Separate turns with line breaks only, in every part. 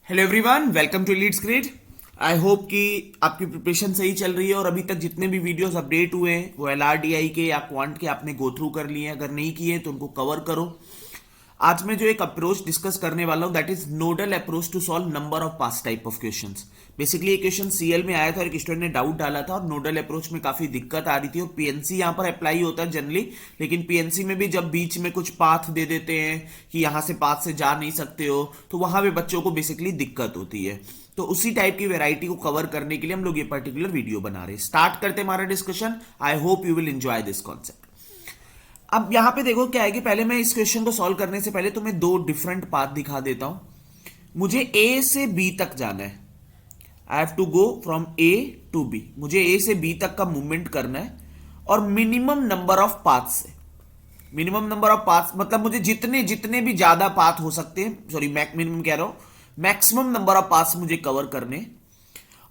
Hello everyone, welcome to Leeds Grid. I hope कि आपकी preparation सही चल रही है और अभी तक जितने भी वीडियोस अपडेट हुए हैं वो एलआरडीआई के या क्वांट के आपने गो थ्रू कर लिए हैं। अगर नहीं किए तो उनको कवर करो। आज मैं जो एक अप्रोच डिस्कस करने वाला हूं that is nodal approach to solve number of pass type of questions. Basically ये क्वेश्चन सीएल में आया था और एक स्टूडेंट ने डाउट डाला था और नोडल अप्रोच में काफी दिक्कत आ रही थी और पीएनसी यहां पर अप्लाई होता है जनरली, लेकिन पीएनसी में भी जब बीच में कुछ पाथ दे देते हैं कि यहां से पाथ से जा नहीं सकते हो तो वहां पे बच्चों को बेसिकली दिक्कत होती है। तो उसी टाइप की वेराइटी को कवर करने के लिए हम लोग ये पर्टिकुलर वीडियो बना रहे हैं। स्टार्ट करते हैं हमारा discussion. I hope you will enjoy this concept. अब यहां पे देखो क्या है कि पहले मैं इस क्वेश्चन को सॉल्व करने से पहले तुम्हें दो डिफरेंट पाथ दिखा देता हूं। मुझे ए से बी तक जाना है। I have to go from A to B. मुझे ए से बी तक का मूवमेंट करना है और मिनिमम नंबर ऑफ पाथ से। मिनिमम नंबर ऑफ पाथ मतलब मुझे जितने जितने भी ज्यादा पाथ हो सकते हैं, सॉरी मिनिमम कह रहा हूं, मैक्सिमम नंबर ऑफ पाथ्स मुझे कवर करने।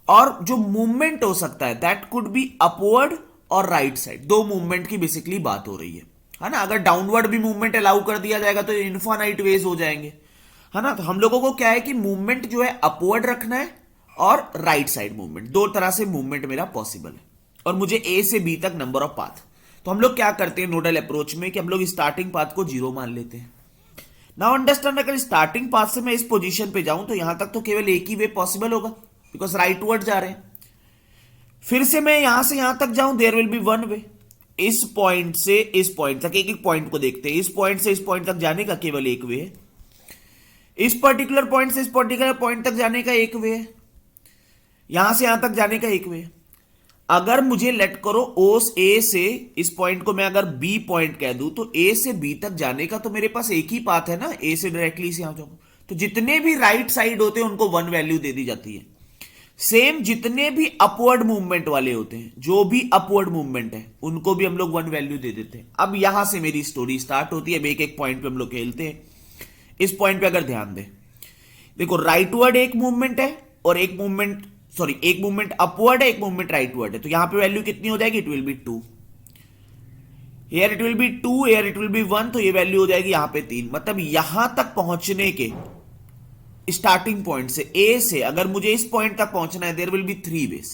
और जो मूवमेंट हो सकता है दैट कुड बी अपवर्ड और राइट साइड। दो मूवमेंट की बेसिकली बात हो रही है ना। अगर डाउनवर्ड भी मूवमेंट अलाउ कर दिया जाएगा तो इनफाइनाइट वेज हो जाएंगे, है ना। तो हम लोगों को क्या है कि मूवमेंट जो है अपवर्ड रखना है और राइट साइड मूवमेंट, दो तरह से मूवमेंट मेरा पॉसिबल है और मुझे ए से बी तक नंबर ऑफ पाथ। तो हम लोग क्या करते हैं नोडल अप्रोच में कि हम लोग स्टार्टिंग पाथ को 0 मान लेते हैं। नाउ अंडरस्टैंड, अगर स्टार्टिंग पाथ से मैं इस पोजीशन पे जाऊं तो यहां तक तो केवल एक ही वे पॉसिबल होगा बिकॉज राइटवर्ड जा रहे हैं। फिर से मैं यहां से यहां तक जाऊं, there will be one way. इस पॉइंट से इस पॉइंट तक, एक एक पॉइंट को देखते हैं। इस पॉइंट से इस पॉइंट तक जाने का केवल एक वे है। इस पर्टिकुलर पॉइंट से इस पर्टिकुलर पॉइंट तक जाने का एक वे है। यहां से यहां तक जाने का एक वे है। अगर मुझे लेट करो ओ ए से इस पॉइंट को मैं अगर बी पॉइंट कह दूं तो ए से बी तक जाने का तो मेरे पास एक ही पाथ है ना। ए से डायरेक्टली से यहां जाऊं तो जितने भी राइट साइड होते हैं उनको वन वैल्यू दे दी जाती है। सेम जितने भी अपवर्ड मूवमेंट वाले होते हैं, जो भी अपवर्ड मूवमेंट है उनको भी हम लोग वन वैल्यू दे देते हैं। अब यहां से मेरी स्टोरी स्टार्ट होती है। अब एक एक पॉइंट पे हम लोग खेलते हैं। इस पॉइंट पे अगर ध्यान दें, देखो राइटवर्ड एक मूवमेंट है और एक मूवमेंट, सॉरी एक मूवमेंट अपवर्ड है, एक मूवमेंट राइटवर्ड है। तो यहां पे वैल्यू कितनी हो जाएगी? It will be 2। Here it will be 2, here it will be 1। तो ये वैल्यू हो जाएगी यहां पे 3। मतलब यहां तक पहुंचने के स्टार्टिंग पॉइंट से ए से अगर मुझे इस पॉइंट तक पहुंचना है, there will be 3 ways.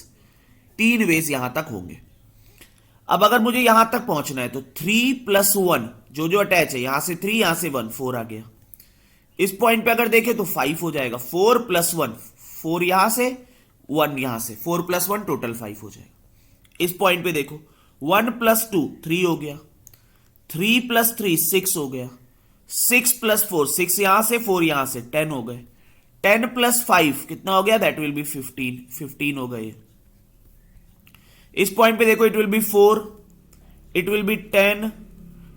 3 ways यहां तक होंगे। अब अगर मुझे यहां तक पहुंचना है तो 3 + 1 जो जो अटैच है, यहां से 3 यहां से 1, 4 आ गया। इस पॉइंट पे अगर देखें तो 5 हो जाएगा। 4 + 1, 4 यहां से 1 यहां से, 4 + 1 टोटल 5 हो जाएगा। इस पॉइंट पे देखो 1 + 2 3 हो गया, 3 + 3 6 हो गया, 6 + 4 6 यहां से 4 यहां से 10 हो गए। 10 + 5 कितना हो गया? दैट विल बी 15, 15 हो गए। इस पॉइंट पे देखो it will be 4, it will be 10,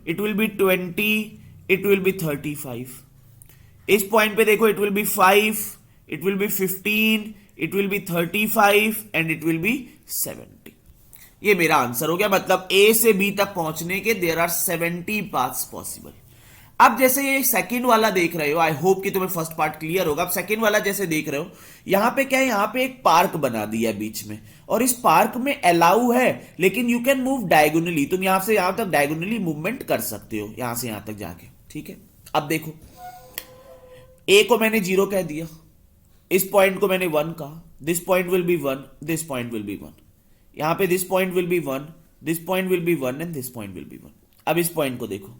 it will be 20, it will be 35। इस पॉइंट पे देखो it will be 5, it will be 15, it will be 35 and it will be 70। ये मेरा आंसर हो गया। मतलब ए से बी तक पहुंचने के देयर आर 70 पाथ्स पॉसिबल। अब जैसे ये सेकंड वाला देख रहे हो, आई होप कि तुम्हें फर्स्ट पार्ट क्लियर होगा। अब सेकंड वाला जैसे देख रहे हो, यहां पे क्या है, यहां पे एक पार्क बना दिया बीच में और इस पार्क में अलाउ है लेकिन यू कैन मूव डायगोनली। तुम यहां से यहां तक डायगोनली मूवमेंट कर सकते हो, यहां से यहां तक जाके। ठीक है, अब देखो ए को मैंने 0 कह दिया, इस पॉइंट को मैंने 1 कहा। This point will be 1, this point will be 1। यहां पे this point will be 1, this point will be 1 and this point will be 1। अब इस पॉइंट को देखो,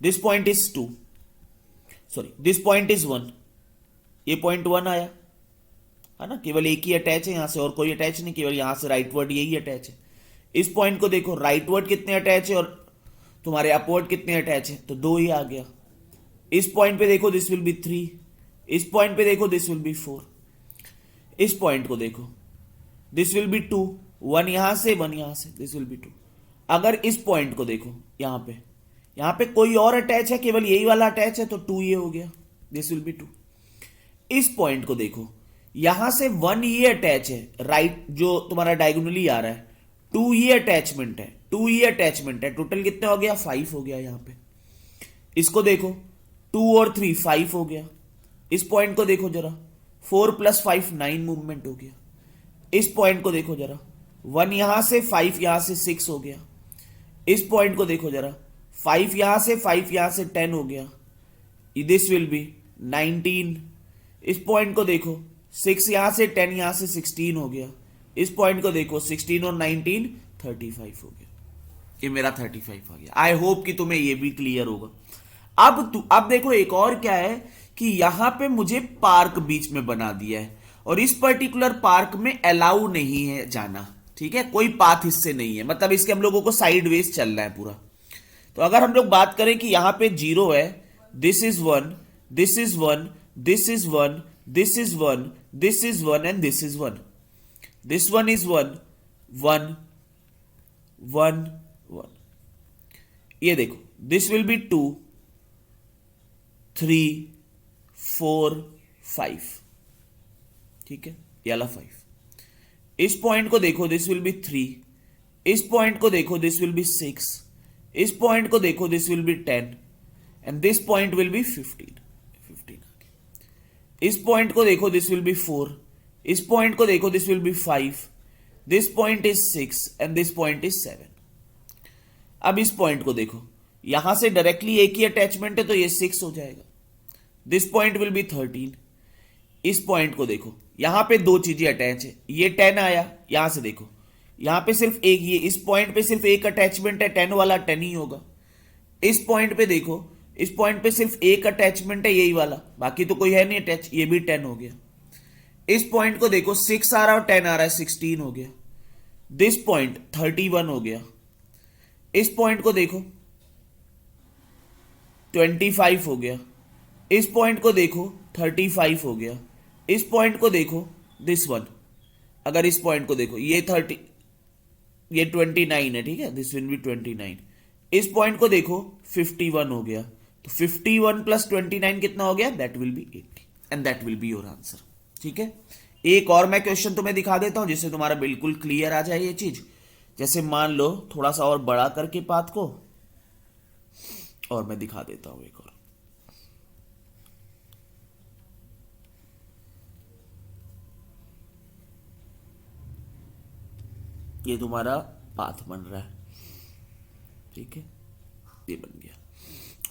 this point is 2, sorry this point is 1। ये पॉइंट 1 आया, है ना। केवल एक ही अटैच है यहां से और कोई अटैच नहीं, केवल यहां से राइटवर्ड यही अटैच है। इस पॉइंट को देखो, राइटवर्ड कितने अटैच है और तुम्हारे अपवर्ड कितने अटैच है, तो 2 ही आ गया। इस पॉइंट पे देखो दिस विल बी 3, इस पॉइंट पे देखो दिस विल बी 4। इस पॉइंट को देखो दिस विल बी 2, 1 यहां से 1 यहां से, दिस विल बी 2। अगर इस पॉइंट को देखो, यहां पे कोई और अटैच है, केवल यही वाला अटैच है, तो 2 ये हो गया, दिस विल बी 2। इस पॉइंट को देखो, यहां से 1 ये अटैच है, राइट जो तुम्हारा डायगोनली आ रहा है, 2 ये अटैचमेंट है, 2 ये अटैचमेंट है। टोटल कितना हो गया? 5 हो गया यहां पे। इसको देखो 2 और 3 5 हो गया। इस पॉइंट को देखो जरा, 4 + 5 9 मूवमेंट हो गया। इस पॉइंट को देखो जरा, 1 यहां से 5 यहां से 6 हो गया। इस पॉइंट को देखो जरा, 5 यहां से 5 यहां से 10 हो गया। दिस विल बी 19, इस पॉइंट को देखो, 6 यहां से 10 यहां से 16 हो गया। इस पॉइंट को देखो, 16 और 19 35 हो गया। ये मेरा 35 आ गया। आई होप कि तुम्हें ये भी क्लियर होगा। अब देखो एक और क्या है कि यहां पे मुझे पार्क बीच में बना दिया है और इस पर्टिकुलर पार्क में अलाउ नहीं है जाना, ठीक है, कोई पाथ इससे नहीं है, मतलब इसके हम लोगों को साइड वेज चलना है पूरा। तो अगर हम लोग बात करें कि यहां पे 0 है, this is 1, this is 1, this is 1, this is 1, this is 1 and this is 1, this one is 1 1 1 1। ये देखो, दिस विल बी 2 3 4 5, ठीक है, ये वाला 5। इस पॉइंट को देखो, दिस विल बी 3। इस पॉइंट को देखो, दिस विल बी 6। इस पॉइंट को देखो, this will be 10 and this point will be 15 15। इस पॉइंट को देखो, दिस विल बी 4। इस पॉइंट को देखो, this will be 5। This point is 6 and this point is 7। अब इस पॉइंट को देखो, यहां से डायरेक्टली एक ही अटैचमेंट है तो ये 6 हो जाएगा। This point will be 13। इस पॉइंट को देखो, यहां पे दो चीजें अटैच है, ये 10 आया, यहां से देखो, यहां पे सिर्फ एक, ये इस पॉइंट पे सिर्फ एक अटैचमेंट है, 10 वाला 10 ही होगा। इस पॉइंट पे देखो, इस पॉइंट पे सिर्फ एक अटैचमेंट है, यही वाला, बाकी तो कोई है नहीं अटैच, ये भी 10 हो गया। इस पॉइंट को देखो, 6 आ रहा है और 10 आ रहा है, 16 हो गया। दिस पॉइंट 31 हो गया। इस पॉइंट को देखो, 25 हो गया। इस पॉइंट को देखो, 35 हो गया। इस पॉइंट को देखो, दिस वन, अगर इस पॉइंट को देखो, ये 29 है, ठीक है, दिस विल बी 29। इस पॉइंट को देखो, 51 हो गया। तो 51 प्लस 29 कितना हो गया? That will be 80 and that will be your answer, ठीक है। एक और मैं क्वेश्चन तुम्हें दिखा देता हूं जिससे तुम्हारा बिल्कुल क्लियर आ जाए ये चीज। जैसे मान लो थोड़ा सा और बड़ा करके पाथ को, और मैं दिखा देता हूं एक और। ये तुम्हारा पाथ बन रहा है, ठीक है, ये बन गया।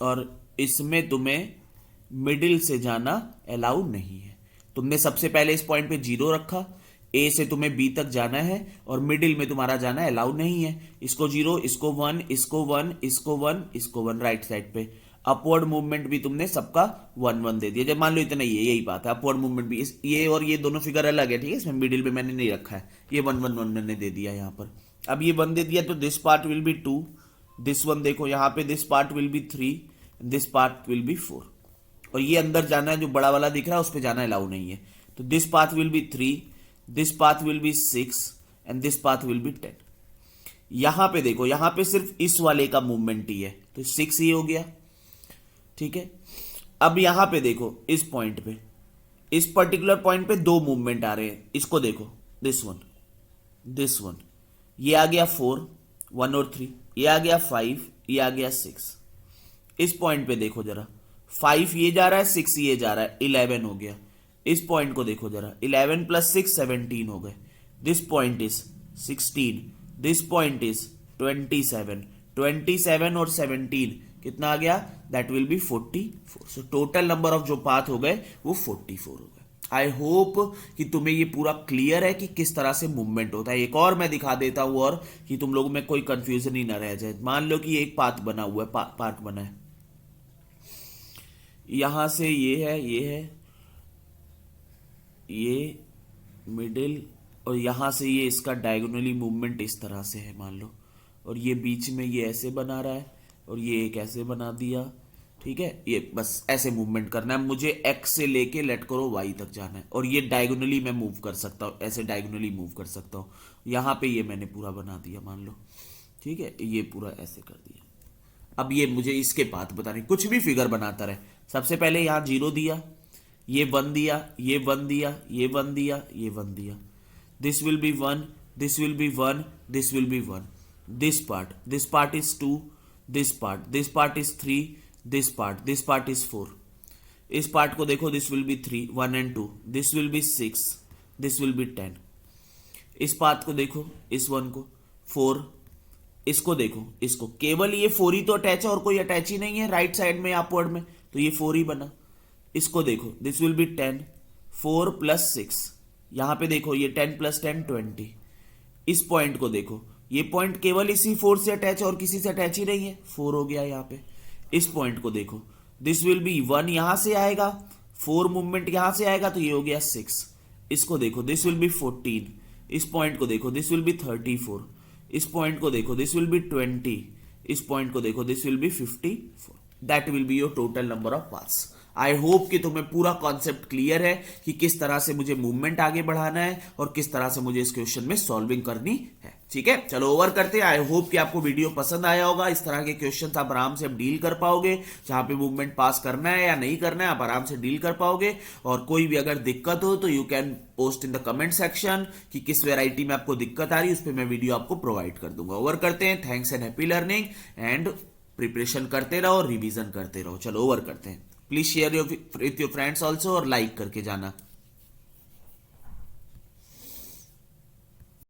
और इसमें तुम्हें मिडिल से जाना अलाउ नहीं है। तुमने सबसे पहले इस पॉइंट पे 0 रखा, ए से तुम्हें बी तक जाना है और मिडिल में तुम्हारा जाना अलाउ नहीं है। इसको 0, इसको 1, इसको 1, इसको 1, इसको 1, राइट साइड पे। अपवर्ड मूवमेंट भी तुमने सबका 1 1 दे दिया। जब मान लो इतना ही है, यही बात है, अपवर्ड मूवमेंट भी ये और ये दोनों फिगर अलग है, ठीक है, इसमें मिडिल पे मैंने नहीं रखा है, ये 1 1 1 मैंने दे दिया यहाँ पर। अब ये 1 दे दिया तो this part will be 2, this one देखो यहाँ पे, this part will be 3, this part will be 4। और ये अंदर जाना है, जो बड़ा वाला दिख रहा है उस पर जाना अलाउ नहीं है। तो this path will be 3, this path will be 6 and this path will be 10। यहां पे देखो, यहां पे सिर्फ इस वाले का मूवमेंट ही है, तो 6 ही हो गया, ठीक है। अब यहां पे देखो, इस पॉइंट पे, इस पर्टिकुलर पॉइंट पे दो मूवमेंट आ रहे हैं, इसको देखो, दिस वन, दिस वन, ये आ गया 4 1 और 3, ये आ गया 5, ये आ गया 6। इस पॉइंट पे देखो जरा, 5 ये जा रहा है, 6 ये जा रहा है, 11 हो गया। इस पॉइंट को देखो जरा, 11 प्लस 6 17 हो गए। This point is 16, this point is 27, 27 और 17 कितना आ गया? That will be 44। So total number of जो पाथ हो गए वो 44 हो गए। आई होप कि तुम्हें ये पूरा क्लियर है कि किस तरह से मूवमेंट होता है। एक और मैं दिखा देता हूं, और कि तुम लोगों में कोई कंफ्यूजन ही ना रह जाए। मान लो कि एक पाथ बना हुआ है, पार्क बना है, यहां से ये है, ये मिडिल, और यहां से ये इसका डायगोनली मूवमेंट इस तरह से है मान लो, और ये बीच में ये ऐसे बना रहा है और ये एक ऐसे बना दिया, ठीक है। ये बस ऐसे मूवमेंट करना है मुझे, एक्स से लेके लेट करो वाई तक जाना है, और ये डायगोनली मैं मूव कर सकता हूँ, ऐसे डायगोनली मूव कर सकता हूँ। यहां पे ये मैंने पूरा बना दिया मान लो, ठीक है, ये पूरा ऐसे कर दिया। अब ये मुझे इसके पाथ बताने, कुछ भी फिगर बनाता रहे। सबसे पहले यहां 0 दिया, ये 1 दिया, ये 1 दिया, ये 1 दिया, ये 1 दिया। This will be 1, this will be 1, this will be 1। This part is 2, this part is 3, this part is 4। इस पार्ट को देखो, this will be 3 1 and 2, this will be 6, this will be 10। इस पाथ को देखो, इस वन को 4, इसको देखो, इसको केवल ये 4 ही तो अटैच है और कोई अटैच ही नहीं है राइट साइड में अपवर्ड में, तो ये 4 ही बना। इसको देखो, दिस विल बी 10, 4 प्लस 6, यहां पे देखो ये 10 प्लस 10 20। इस पॉइंट को देखो, ये पॉइंट केवल इसी 4 से अटैच और किसी से अटैच ही नहीं है, 4 हो गया यहाँ पे। इस पॉइंट को देखो, दिस विल बी 1, यहां से आएगा 4 मूवमेंट, यहां से आएगा तो ये हो गया 6। इसको देखो, दिस विल बी 14। इस पॉइंट को देखो, दिस विल बी 34। इस पॉइंट को देखो, दिस विल बी 20। इस पॉइंट को देखो, this will be 54। That will be your total number of paths. I hope कि तुम्हें पूरा कॉन्सेप्ट क्लियर है कि किस तरह से मुझे मूवमेंट आगे बढ़ाना है और किस तरह से मुझे इस क्वेश्चन में सॉल्विंग करनी है। ठीक है, चलो ओवर करते हैं। आई होप कि आपको वीडियो पसंद आया होगा। इस तरह के क्वेश्चंस आप आराम से अब डील कर पाओगे, जहां पे मूवमेंट पास करना है या नहीं करना है आप आराम से डील कर पाओगे। और कोई भी अगर दिक्कत हो तो you can post in the comment section कि किस वेराइटी में आपको दिक्कत आ रही है, उस पर मैं वीडियो आपको प्रोवाइड कर दूंगा। ओवर करते हैं। Thanks and happy learning and preparation करते रहो, रिवीजन करते रहो। चलो ओवर करते हैं। Please share with your friends also और लाइक करके जाना।